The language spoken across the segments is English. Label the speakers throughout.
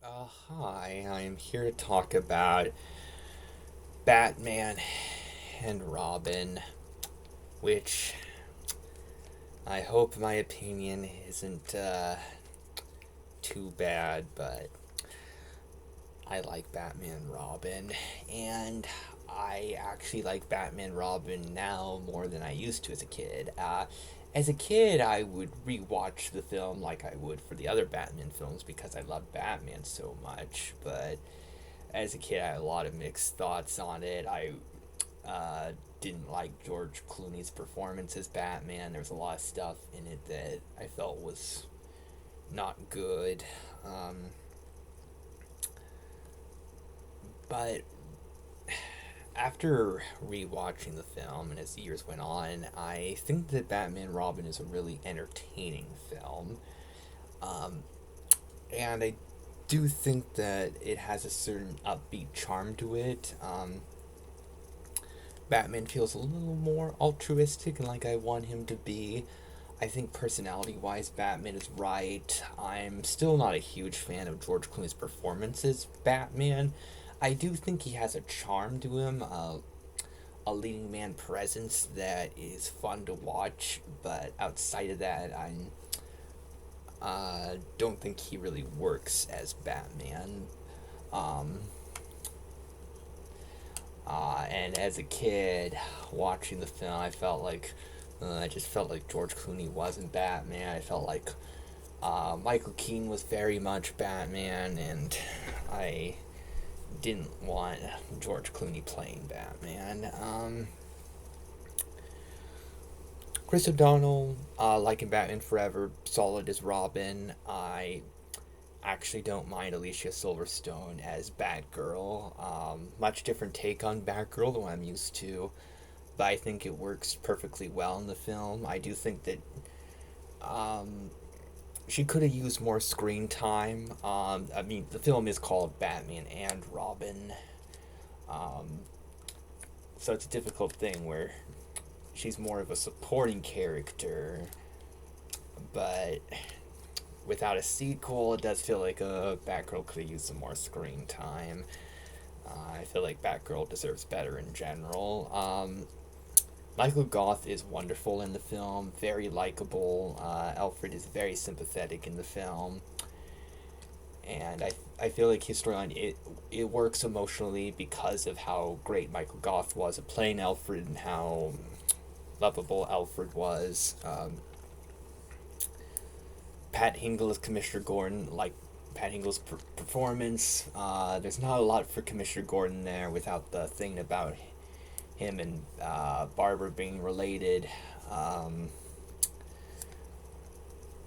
Speaker 1: Hi, I'm here to talk about Batman and Robin, which I hope my opinion isn't too bad, but I like Batman and Robin, and I actually like Batman and Robin now more than I used to as a kid. As a kid, I would rewatch the film like I would for the other Batman films because I loved Batman so much, but as a kid, I had a lot of mixed thoughts on it. I didn't like George Clooney's performance as Batman. There was a lot of stuff in it that I felt was not good. Um, but after rewatching the film and as the years went on, I think that Batman Robin is a really entertaining film. Um, and I do think that it has a certain upbeat charm to it. Batman feels a little more altruistic and like I want him to be. I think personality wise, Batman is right. I'm still not a huge fan of George Clooney's performance as Batman. I do think he has a charm to him, a leading man presence that is fun to watch, but outside of that, I don't think he really works as Batman. Um, and as a kid, watching the film, I just felt like George Clooney wasn't Batman. I felt like Michael Keaton was very much Batman, and I didn't want George Clooney playing Batman. Chris O'Donnell, like in Batman Forever, solid as Robin. I actually don't mind Alicia Silverstone as Batgirl. Much different take on Batgirl than what I'm used to, but I think it works perfectly well in the film. I do think that um, she could have used more screen time. I mean, the film is called Batman and Robin, um, so it's a difficult thing where she's more of a supporting character, but without a sequel, it does feel like a Batgirl could have used some more screen time. I feel like Batgirl deserves better in general. Michael Goth is wonderful in the film, very likable. Alfred is very sympathetic in the film, and I feel like his storyline it works emotionally because of how great Michael Goth was at playing Alfred and how lovable Alfred was. Pat Hingle as Commissioner Gordon, like Pat Hingle's performance. There's not a lot for Commissioner Gordon there without the thing about him and Barbara being related. Um,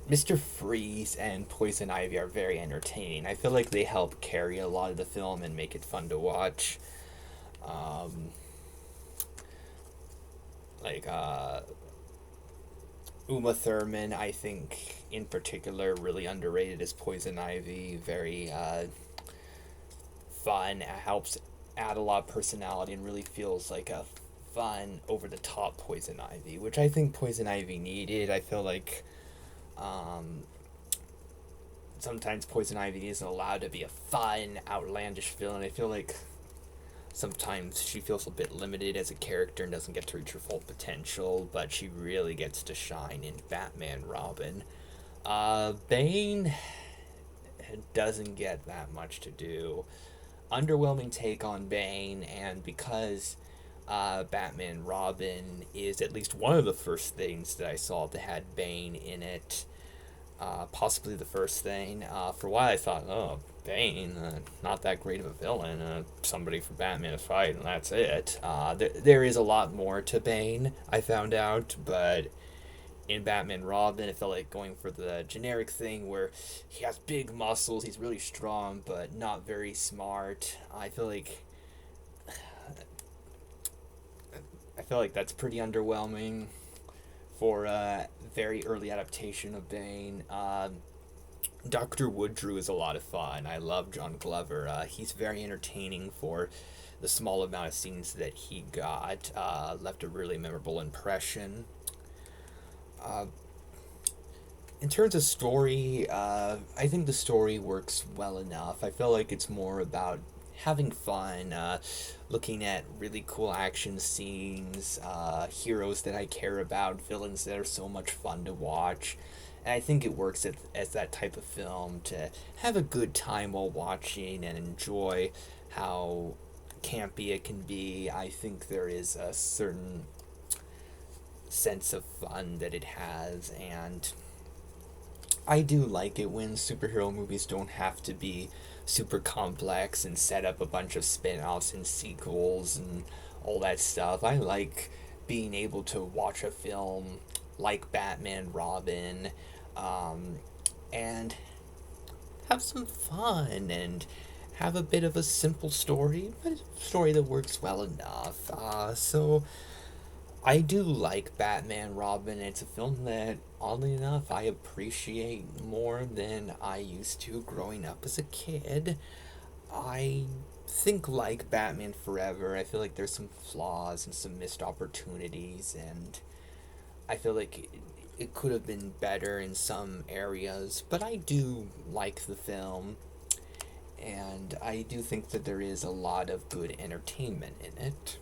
Speaker 1: Mr. Freeze and Poison Ivy are very entertaining. I feel like they help carry a lot of the film and make it fun to watch. Um, like Uma Thurman, I think in particular, really underrated as Poison Ivy. Very fun. It helps add a lot of personality and really feels like a fun, over the top Poison Ivy, which I think Poison Ivy needed. I feel like um, sometimes Poison Ivy isn't allowed to be a fun, outlandish villain. I feel like sometimes she feels a bit limited as a character and doesn't get to reach her full potential, but she really gets to shine in Batman Robin. Bane doesn't get that much to do. Underwhelming take on Bane, and because Batman Robin is at least one of the first things that I saw that had Bane in it, possibly the first thing. For a while, I thought, oh, Bane, not that great of a villain, somebody for Batman to fight, and that's it. There is a lot more to Bane, I found out, but in Batman Robin, it felt like going for the generic thing where he has big muscles, he's really strong, but not very smart. I feel like that's pretty underwhelming for a very early adaptation of Bane. Dr. Woodrue is a lot of fun. I love John Glover. He's very entertaining for the small amount of scenes that he got. Left a really memorable impression. Uh, In terms of story, I think the story works well enough. I feel like it's more about having fun, looking at really cool action scenes, heroes that I care about, villains that are so much fun to watch. And I think it works as that type of film to have a good time while watching and enjoy how campy it can be. I think there is a certain sense of fun that it has, and I do like it when superhero movies don't have to be super complex and set up a bunch of spin offs and sequels and all that stuff. I like being able to watch a film like Batman Robin, um, and have some fun and have a bit of a simple story, but a story that works well enough. So I do like Batman Robin. It's a film that, oddly enough, I appreciate more than I used to growing up as a kid. I think, like Batman Forever, I feel like there's some flaws and some missed opportunities, and I feel like it could have been better in some areas, but I do like the film, and I do think that there is a lot of good entertainment in it.